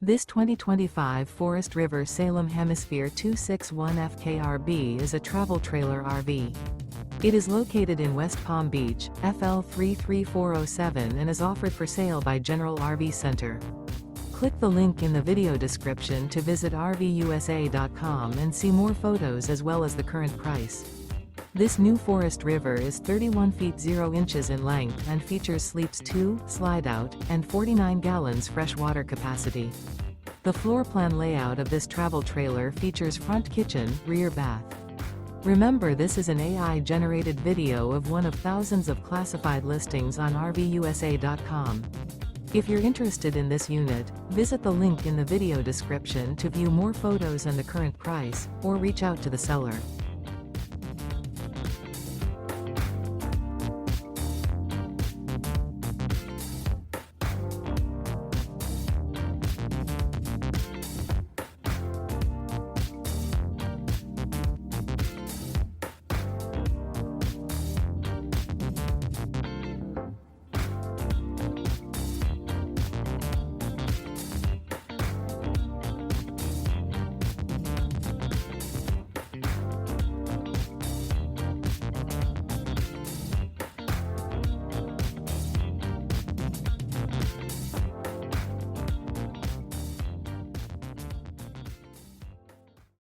This 2025 Forest River Salem Hemisphere 261 FKRB is a travel trailer RV. It is located in West Palm Beach, FL 33407 and is offered for sale by General RV Center. Click the link in the video description to visit RVUSA.com and see more photos as well as the current price. This new Forest River is 31 feet 0 inches in length and features sleeps 2, slide-out, and 49 gallons fresh water capacity. The floor plan layout of this travel trailer features front kitchen, rear bath. Remember, this is an AI-generated video of one of thousands of classified listings on RVUSA.com. If you're interested in this unit, visit the link in the video description to view more photos and the current price, or reach out to the seller.